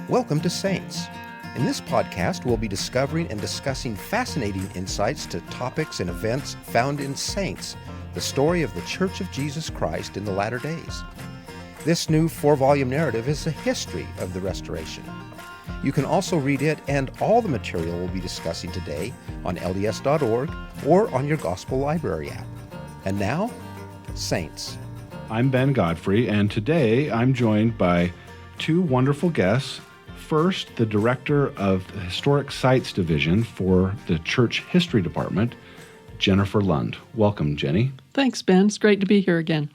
Welcome to Saints. In this podcast, we'll be discovering and discussing fascinating insights to topics and events found in Saints, the story of the Church of Jesus Christ in the latter days. This new 4-volume narrative is a history of the Restoration. You can also read it and all the material we'll be discussing today on LDS.org or on your Gospel Library app. And now, Saints. I'm Ben Godfrey, and today I'm joined by two wonderful guests. First, the director of the Historic Sites Division for the Church History Department, Jennifer Lund. Welcome, Jenny. Thanks, Ben. It's great to be here again.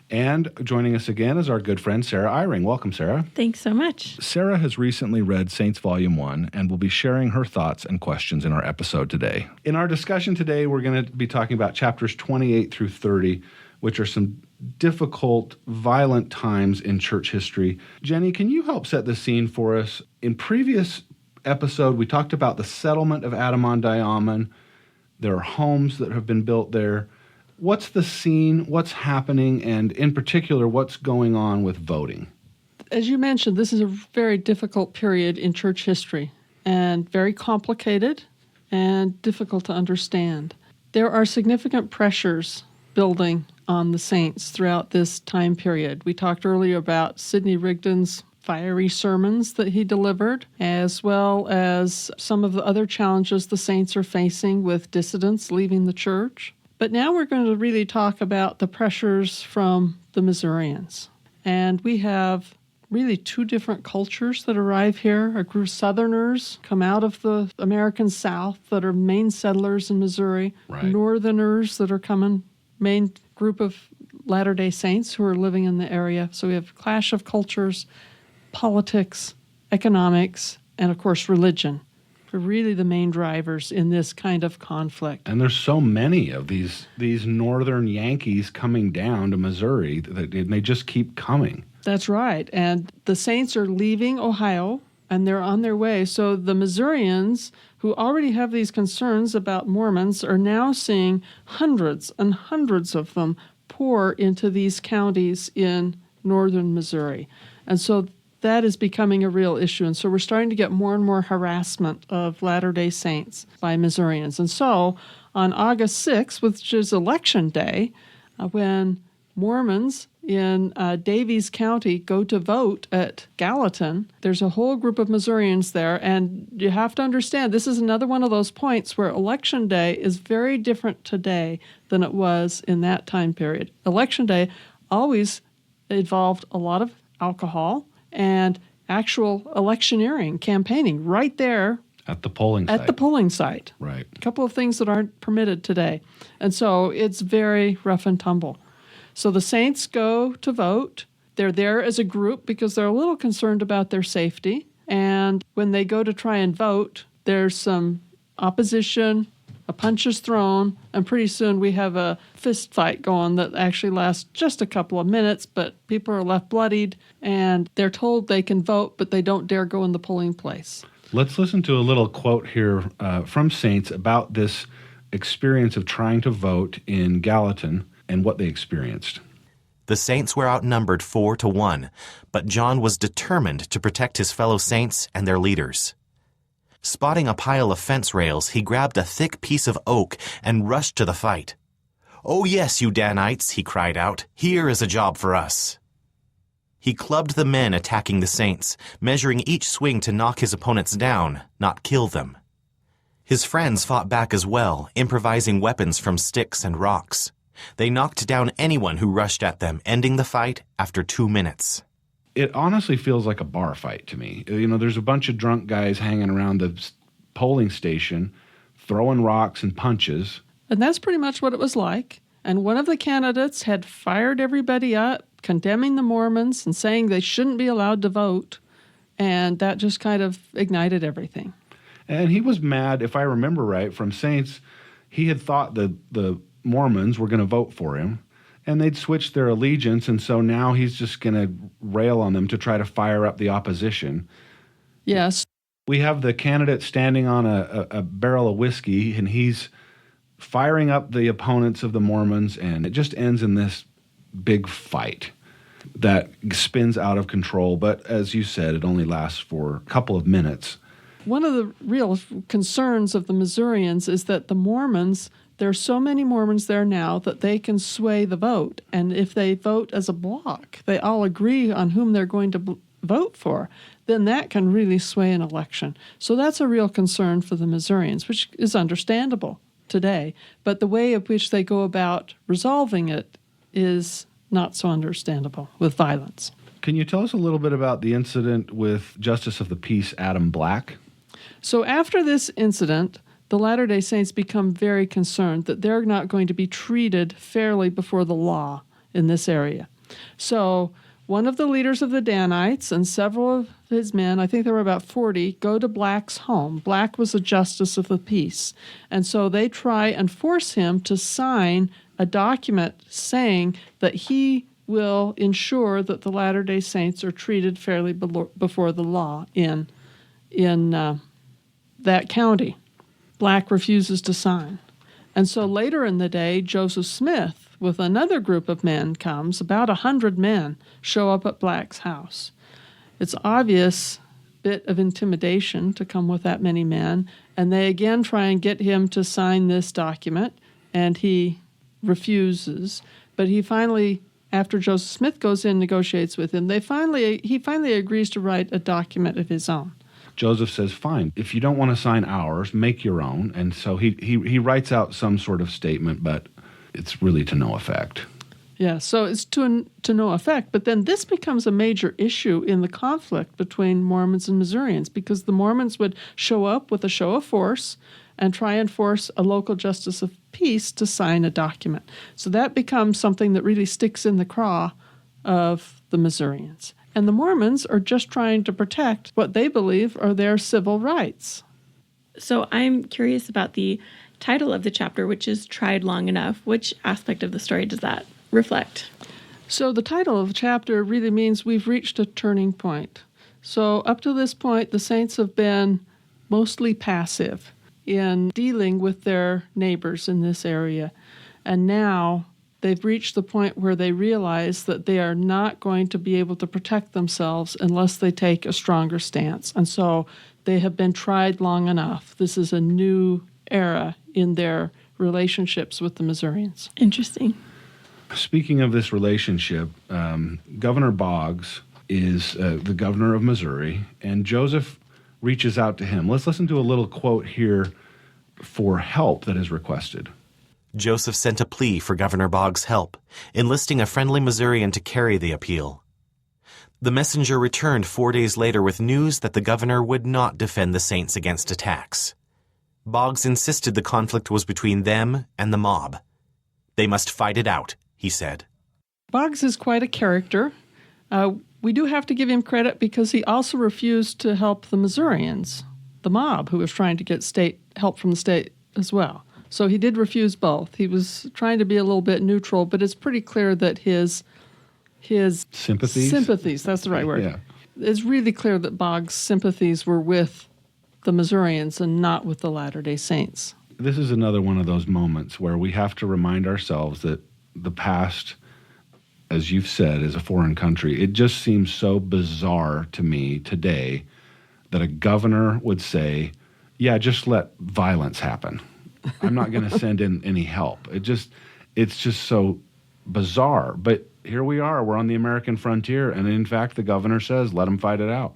And joining us again is our good friend, Sarah Eyring. Welcome, Sarah. Thanks so much. Sarah has recently read Saints Volume 1 and will be sharing her thoughts and questions in our episode today. In our discussion today, we're going to be talking about chapters 28 through 30, which are some difficult, violent times in church history. Jenny, can you help set the scene for us? In previous episode, we talked about the settlement of Adam-on-Diamond. There are homes that have been built there. What's the scene? What's happening? And in particular, what's going on with voting? As you mentioned, this is a very difficult period in church history and very complicated and difficult to understand. There are significant pressures building on the saints throughout this time period. We talked earlier about Sidney Rigdon's fiery sermons that he delivered, as well as some of the other challenges the saints are facing with dissidents leaving the church. But now we're going to really talk about the pressures from the Missourians. And we have really two different cultures that arrive here. A group of Southerners come out of the American South that are main settlers in Missouri, Right. Northerners that are coming, main group of Latter-day Saints who are living in the area. So we have a clash of cultures, politics, economics, and of course religion are really the main drivers in this kind of conflict. And there's so many of these northern Yankees coming down to Missouri, that they just keep coming. That's right. And the saints are leaving Ohio, and they're on their way. So the Missourians, who already have these concerns about Mormons, are now seeing hundreds and hundreds of them pour into these counties in northern Missouri. And so that is becoming a real issue. And so we're starting to get more and more harassment of Latter-day Saints by Missourians. And so on August 6th, which is Election Day, when Mormons in Daviess County go to vote at Gallatin, there's a whole group of Missourians there. And you have to understand, this is another one of those points where Election Day is very different today than it was in that time period. Election Day always involved a lot of alcohol and actual electioneering, campaigning, right there At the polling site. at the polling site. Right. A couple of things that aren't permitted today. And so it's very rough and tumble. So the saints go to vote. They're there as a group because they're a little concerned about their safety. And when they go to try and vote, there's some opposition, a punch is thrown, and pretty soon we have a fist fight going that actually lasts just a couple of minutes, but people are left bloodied, and they're told they can vote, but they don't dare go in the polling place. Let's listen to a little quote here from Saints about this experience of trying to vote in Gallatin and what they experienced. The saints were outnumbered 4-1, but John was determined to protect his fellow saints and their leaders. Spotting a pile of fence rails, he grabbed a thick piece of oak and rushed to the fight. "Oh yes, you Danites," he cried out, "here is a job for us." He clubbed the men attacking the saints, measuring each swing to knock his opponents down, not kill them. His friends fought back as well, improvising weapons from sticks and rocks. They knocked down anyone who rushed at them, ending the fight after 2 minutes. It honestly feels like a bar fight to me. You know, there's a bunch of drunk guys hanging around the polling station, throwing rocks and punches. And that's pretty much what it was like. And one of the candidates had fired everybody up, condemning the Mormons and saying they shouldn't be allowed to vote. And that just kind of ignited everything. And he was mad, if I remember right, from Saints. He had thought the Mormons were going to vote for him, and they'd switched their allegiance, and so now he's just going to rail on them to try to fire up the opposition. Yes. We have the candidate standing on a barrel of whiskey, and he's firing up the opponents of the Mormons, and it just ends in this big fight. that spins out of control. But as you said, it only lasts for a couple of minutes. One of the real concerns of the Missourians is that the Mormons, there are so many Mormons there now that they can sway the vote. And if they vote as a bloc, they all agree on whom they're going to vote for, then that can really sway an election. So that's a real concern for the Missourians, which is understandable today. But the way in which they go about resolving it is not so understandable with violence. Can you tell us a little bit about the incident with Justice of the Peace Adam Black? So after this incident, the Latter-day Saints become very concerned that they're not going to be treated fairly before the law in this area. So one of the leaders of the Danites and several of his men, I think there were about 40, go to Black's home. Black was a justice of the peace. And so they try and force him to sign a document saying that he will ensure that the Latter-day Saints are treated fairly before the law in that county. Black refuses to sign. And so later in the day, Joseph Smith, with another group of men, comes. About 100 men show up at Black's house. It's obvious bit of intimidation to come with that many men, and they again try and get him to sign this document, and he refuses. But he finally, after Joseph Smith goes in and negotiates with him, he finally agrees to write a document of his own. Joseph says, fine, if you don't want to sign ours, make your own. And so he writes out some sort of statement, but it's really to no effect. Yeah, so it's to no effect. But then this becomes a major issue in the conflict between Mormons and Missourians, because the Mormons would show up with a show of force and try and force a local justice of peace to sign a document. So that becomes something that really sticks in the craw of the Missourians. And the Mormons are just trying to protect what they believe are their civil rights. So I'm curious about the title of the chapter, which is Tried Long Enough. Which aspect of the story does that reflect? So the title of the chapter really means we've reached a turning point. So up to this point, the saints have been mostly passive in dealing with their neighbors in this area. And now they've reached the point where they realize that they are not going to be able to protect themselves unless they take a stronger stance. And so they have been tried long enough. This is a new era in their relationships with the Missourians. Interesting. Speaking of this relationship, Governor Boggs is the governor of Missouri, and Joseph reaches out to him. Let's listen to a little quote here for help that is requested. Joseph sent a plea for Governor Boggs' help, enlisting a friendly Missourian to carry the appeal. The messenger returned 4 days later with news that the governor would not defend the saints against attacks. Boggs insisted the conflict was between them and the mob. They must fight it out, he said. Boggs is quite a character. We do have to give him credit because he also refused to help the Missourians, the mob, who was trying to get help from the state as well. So he did refuse both. He was trying to be a little bit neutral, but it's pretty clear that his sympathies, that's the right word. Yeah. It's really clear that Boggs' sympathies were with the Missourians and not with the Latter-day Saints. This is another one of those moments where we have to remind ourselves that the past, as you've said, is a foreign country. It just seems so bizarre to me today that a governor would say, yeah, just let violence happen. I'm not going to send in any help. It's just so bizarre. But here we are. We're on the American frontier. And in fact, the governor says, let them fight it out.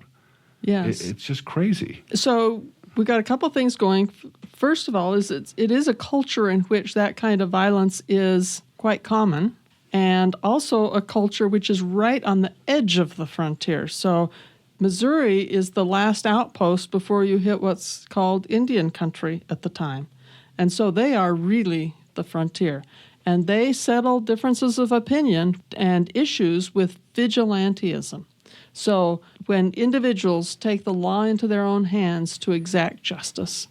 Yes. It's just crazy. So we've got a couple things going. First of all, it is a culture in which that kind of violence is quite common, and also a culture which is right on the edge of the frontier. So Missouri is the last outpost before you hit what's called Indian country at the time. And so they are really the frontier. And they settle differences of opinion and issues with vigilantism. So when individuals take the law into their own hands to exact justice,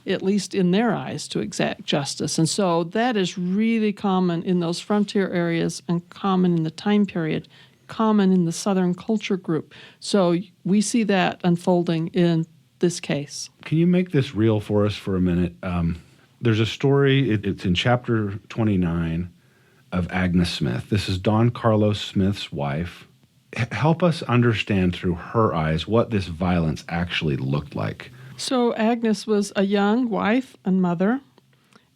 at least in their eyes, to exact justice. And so that is really common in those frontier areas and common in the time period, common in the Southern culture group. So we see that unfolding in this case. Can you make this real for us for a minute? There's a story, it's in chapter 29, of Agnes Smith. This is Don Carlos Smith's wife. Help us understand through her eyes what this violence actually looked like. So Agnes was a young wife and mother,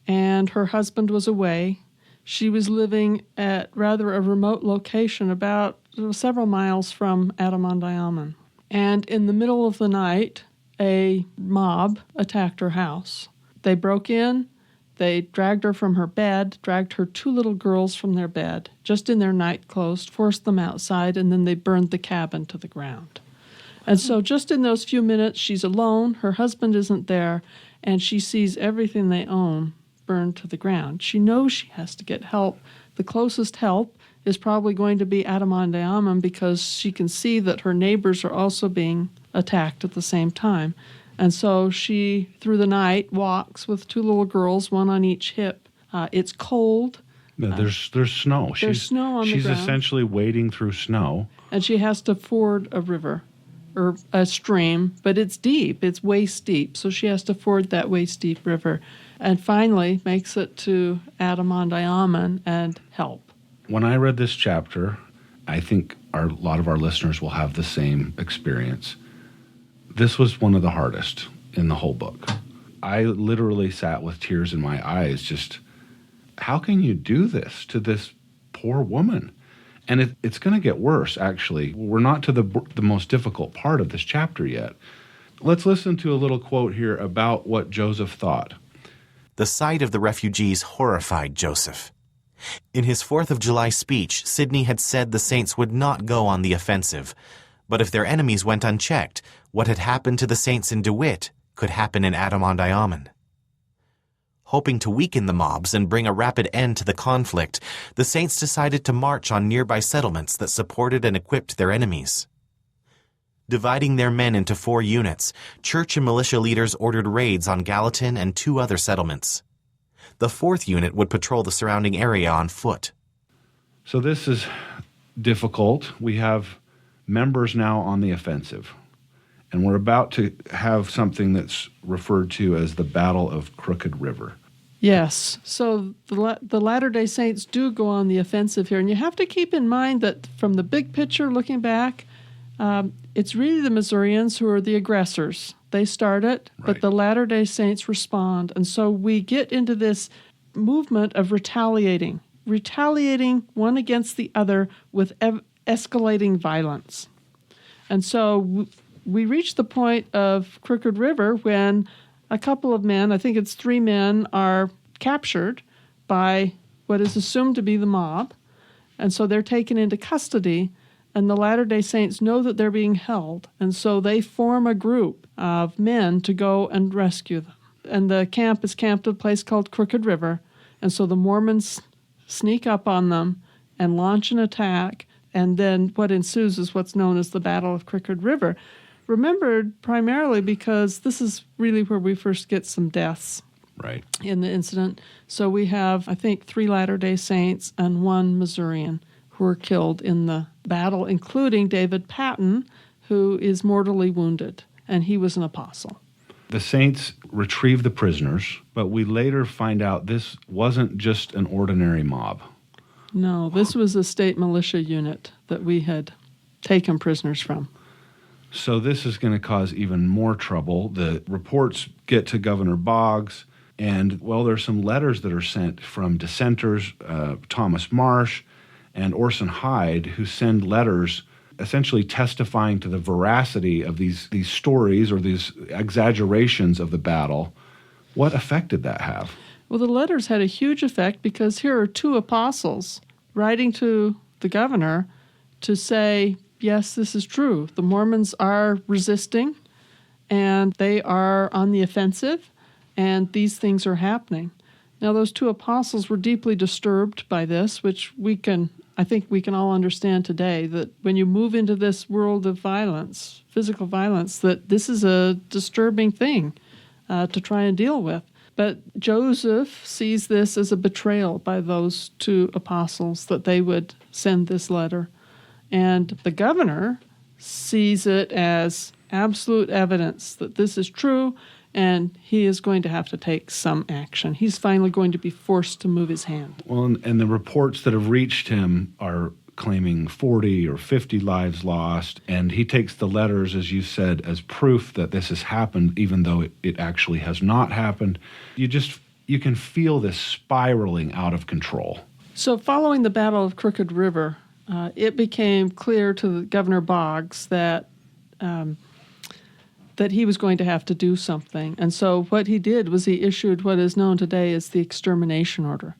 and her husband was away. She was living at rather a remote location about several miles from Adamondiaman. And in the middle of the night, a mob attacked her house. They broke in, they dragged her from her bed, dragged her 2 little girls from their bed, just in their night clothes, forced them outside, and then they burned the cabin to the ground. And so just in those few minutes, she's alone, her husband isn't there, and she sees everything they own burned to the ground. She knows she has to get help. The closest help is probably going to be Adamondiaman because she can see that her neighbors are also being attacked at the same time. And so she, through the night, walks with 2 little girls, one on each hip. It's cold. There's snow. There's snow on the ground. She's essentially wading through snow. And she has to ford a river or a stream, but it's deep. It's waist deep. So she has to ford that waist deep river and finally makes it to Adamondiaman and help. When I read this chapter, I think a lot of our listeners will have the same experience. This was one of the hardest in the whole book. I literally sat with tears in my eyes, just, how can you do this to this poor woman? And it's going to get worse, actually. We're not to the most difficult part of this chapter yet. Let's listen to a little quote here about what Joseph thought. The sight of the refugees horrified Joseph. In his 4th of July speech, Sidney had said the saints would not go on the offensive. But if their enemies went unchecked, what had happened to the saints in DeWitt could happen in Adamondiaman. Hoping to weaken the mobs and bring a rapid end to the conflict, the saints decided to march on nearby settlements that supported and equipped their enemies. Dividing their men into 4 units, church and militia leaders ordered raids on Gallatin and 2 other settlements. The 4th unit would patrol the surrounding area on foot. So this is difficult. We have members now on the offensive, and we're about to have something that's referred to as the Battle of Crooked River. Yes. So the Latter-day Saints do go on the offensive here. And you have to keep in mind that from the big picture, looking back, it's really the Missourians who are the aggressors. They start it, Right. but the Latter-day Saints respond. And so we get into this movement of retaliating one against the other with escalating violence. And so we reach the point of Crooked River when a couple of men, I think it's 3 men, are captured by what is assumed to be the mob. And so they're taken into custody, and the Latter-day Saints know that they're being held. And so they form a group of men to go and rescue them. And the camp is camped at a place called Crooked River. And so the Mormons sneak up on them and launch an attack. And then what ensues is what's known as the Battle of Crooked River. Remembered primarily because this is really where we first get some deaths Right. in the incident. So we have, I think, 3 Latter-day Saints and 1 Missourian who were killed in the battle, including David Patton, who is mortally wounded, and he was an apostle. The saints retrieve the prisoners, but we later find out this wasn't just an ordinary mob. No, this was a state militia unit that we had taken prisoners from. So this is going to cause even more trouble. The reports get to Governor Boggs, and, well, there's some letters that are sent from dissenters, Thomas Marsh and Orson Hyde, who send letters essentially testifying to the veracity of these stories or these exaggerations of the battle. What effect did that have? Well, the letters had a huge effect because here are 2 apostles writing to the governor to say, yes, this is true. The Mormons are resisting, and they are on the offensive, and these things are happening. Now, those 2 apostles were deeply disturbed by this, which I think we can all understand today, that when you move into this world of violence, physical violence, that this is a disturbing thing to try and deal with. But Joseph sees this as a betrayal by those 2 apostles, that they would send this letter. And the governor sees it as absolute evidence that this is true, and he is going to have to take some action. He's finally going to be forced to move his hand. Well, and the reports that have reached him are claiming 40 or 50 lives lost, and he takes the letters, as you said, as proof that this has happened, even though it actually has not happened. You can feel this spiraling out of control. So following the Battle of Crooked River, it became clear to Governor Boggs that he was going to have to do something. And so what he did was he issued what is known today as the extermination order.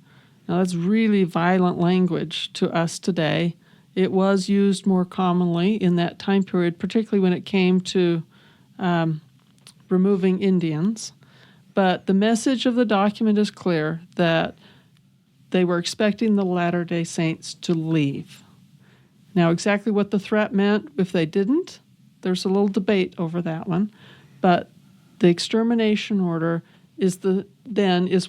Now, that's really violent language to us today. It was used more commonly in that time period, particularly when it came to removing Indians. But the message of the document is clear that they were expecting the Latter-day Saints to leave. Now, exactly what the threat meant if they didn't, there's a little debate over that one. But the extermination order is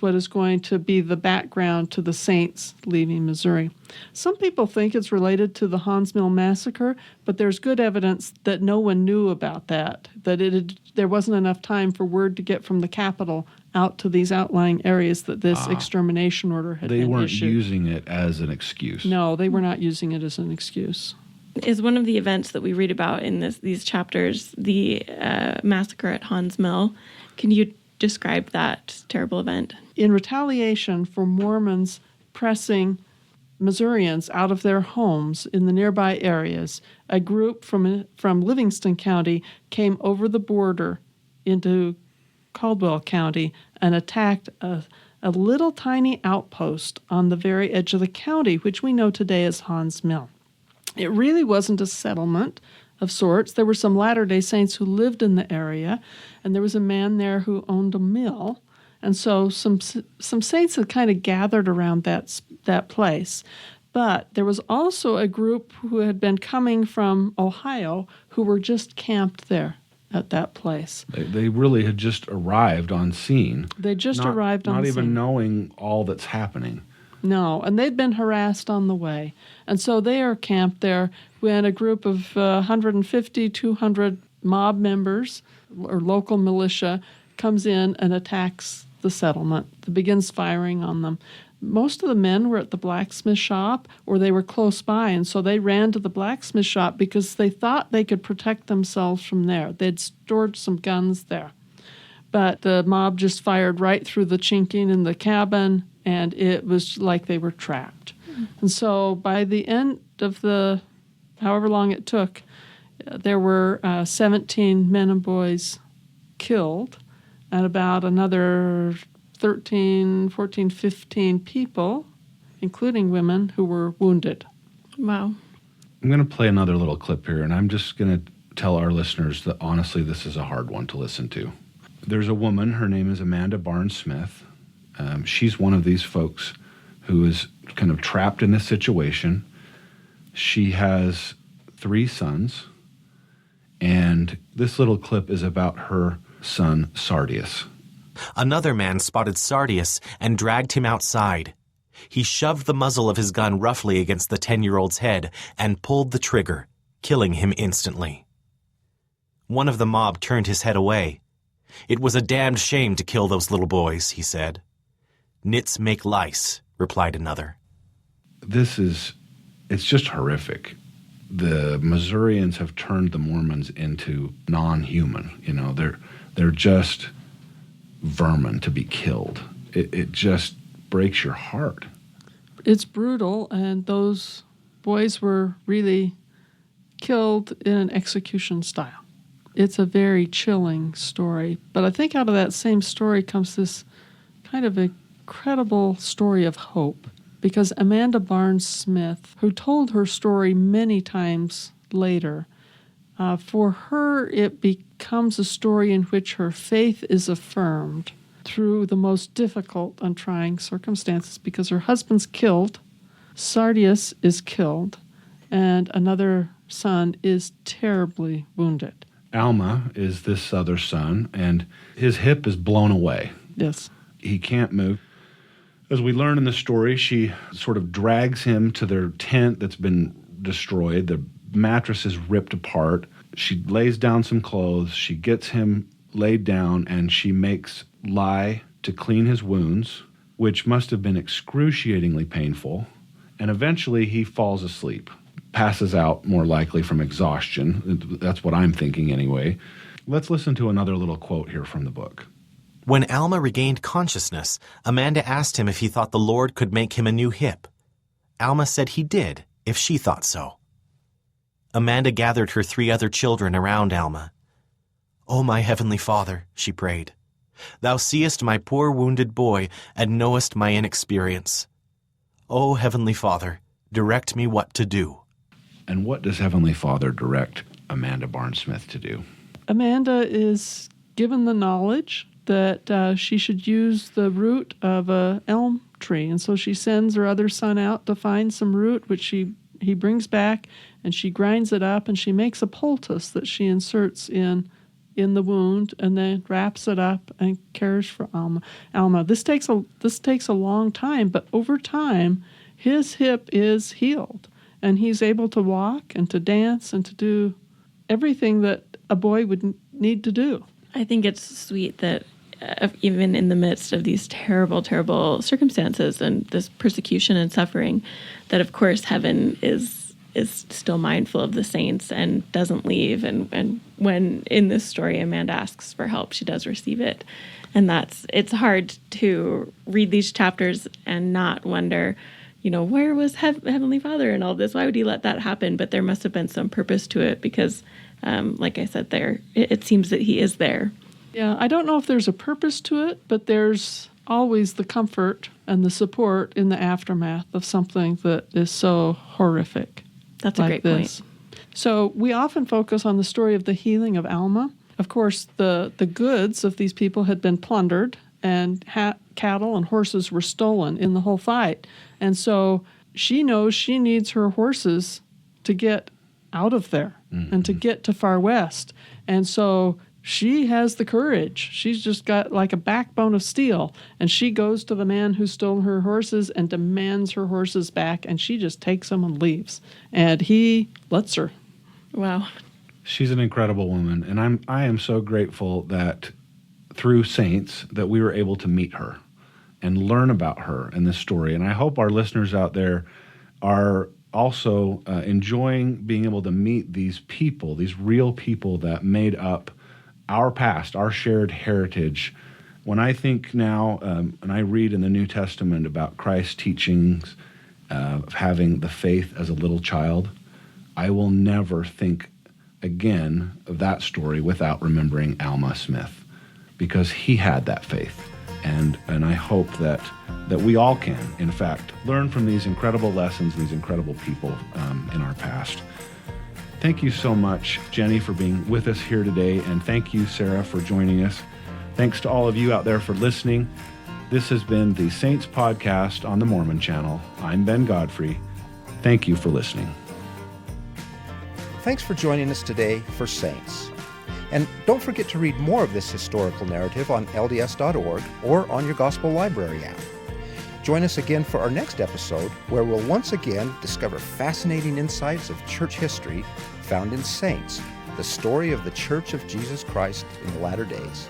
what is going to be the background to the Saints leaving Missouri. Some people think it's related to the Haun's Mill massacre, but there's good evidence that no one knew about that, there wasn't enough time for word to get from the capital out to these outlying areas that this extermination order had been issued. They weren't using it as an excuse. No, they were not using it as an excuse. Is one of the events that we read about in these chapters the massacre at Haun's Mill? Can you describe that terrible event? In retaliation for Mormons pressing Missourians out of their homes in the nearby areas, a group from Livingston County came over the border into Caldwell County and attacked a little tiny outpost on the very edge of the county, which we know today as Haun's Mill. It really wasn't a settlement of sorts. There were some Latter-day Saints who lived in the area, and there was a man there who owned a mill. And so some saints had kind of gathered around that place. But there was also a group who had been coming from Ohio who were just camped there at that place. They really had just arrived on scene. They just arrived on scene. Not even knowing all that's happening. No, and they'd been harassed on the way. And so they are camped there when a group of 150, 200 mob members or local militia comes in and attacks the settlement. It begins firing on them. Most of the men were at the blacksmith shop or they were close by, and so they ran to the blacksmith shop because they thought they could protect themselves from there. They'd stored some guns there. But the mob just fired right through the chinking in the cabin, and it was like they were trapped. And so by the end of however long it took, there were 17 men and boys killed, and about another 13, 14, 15 people, including women, who were wounded. Wow. I'm going to play another little clip here, and I'm just going to tell our listeners that honestly this is a hard one to listen to. There's a woman, her name is Amanda Barnes Smith. She's one of these folks who is kind of trapped in this situation. She has 3 sons, and this little clip is about her son, Sardius. Another man spotted Sardius and dragged him outside. He shoved the muzzle of his gun roughly against the 10-year-old's head and pulled the trigger, killing him instantly. One of the mob turned his head away. "It was a damned shame to kill those little boys," he said. "Nits make lice," replied another. It's just horrific. The Missourians have turned the Mormons into non-human. They're just vermin to be killed. It just breaks your heart. It's brutal, and those boys were really killed in an execution style. It's a very chilling story. But I think out of that same story comes this kind of incredible story of hope. Because Amanda Barnes Smith, who told her story many times later, for her it becomes a story in which her faith is affirmed through the most difficult and trying circumstances, because her husband's killed, Sardius is killed, and another son is terribly wounded. Alma is this other son, and his hip is blown away. Yes. He can't move. As we learn in the story, she sort of drags him to their tent that's been destroyed. The mattress is ripped apart. She lays down some clothes. She gets him laid down and she makes lye to clean his wounds, which must have been excruciatingly painful. And eventually he falls asleep, passes out more likely from exhaustion. That's what I'm thinking anyway. Let's listen to another little quote here from the book. When Alma regained consciousness, Amanda asked him if he thought the Lord could make him a new hip. Alma said he did, if she thought so. Amanda gathered her 3 other children around Alma. "O my heavenly Father," she prayed, "thou seest my poor wounded boy and knowest my inexperience. O heavenly Father, direct me what to do." And what does Heavenly Father direct Amanda Barnes-Smith to do? Amanda is given the knowledge that she should use the root of a elm tree. And so she sends her other son out to find some root, which he brings back, and she grinds it up, and she makes a poultice that she inserts in the wound, and then wraps it up and cares for Alma. This takes a long time, but over time, his hip is healed, and he's able to walk and to dance and to do everything that a boy would need to do. I think it's sweet that even in the midst of these terrible, terrible circumstances and this persecution and suffering, that of course heaven is still mindful of the saints and doesn't leave. And when in this story Amanda asks for help, she does receive it. And it's hard to read these chapters and not wonder, where was Heavenly Father and all this? Why would he let that happen? But there must have been some purpose to it because, like I said, it seems that he is there. Yeah, I don't know if there's a purpose to it, but there's always the comfort and the support in the aftermath of something that is so horrific. That's a great point. So we often focus on the story of the healing of Alma. Of course, the goods of these people had been plundered, and cattle and horses were stolen in the whole fight. And so she knows she needs her horses to get out of there and to get to Far West. And so she has the courage. She's just got like a backbone of steel. And she goes to the man who stole her horses and demands her horses back. And she just takes them and leaves. And he lets her. Wow. She's an incredible woman. And I am so grateful that through Saints that we were able to meet her and learn about her in this story. And I hope our listeners out there are also enjoying being able to meet these people, these real people that made up our past, our shared heritage. When I think now, and I read in the New Testament about Christ's teachings of having the faith as a little child, I will never think again of that story without remembering Alma Smith, because he had that faith. And I hope that we all can, in fact, learn from these incredible lessons, these incredible people in our past. Thank you so much, Jenny, for being with us here today, and thank you, Sarah, for joining us. Thanks to all of you out there for listening. This has been the Saints Podcast on the Mormon Channel. I'm Ben Godfrey. Thank you for listening. Thanks for joining us today for Saints. And don't forget to read more of this historical narrative on LDS.org or on your Gospel Library app. Join us again for our next episode, where we'll once again discover fascinating insights of church history found in Saints, the story of the Church of Jesus Christ in the latter days.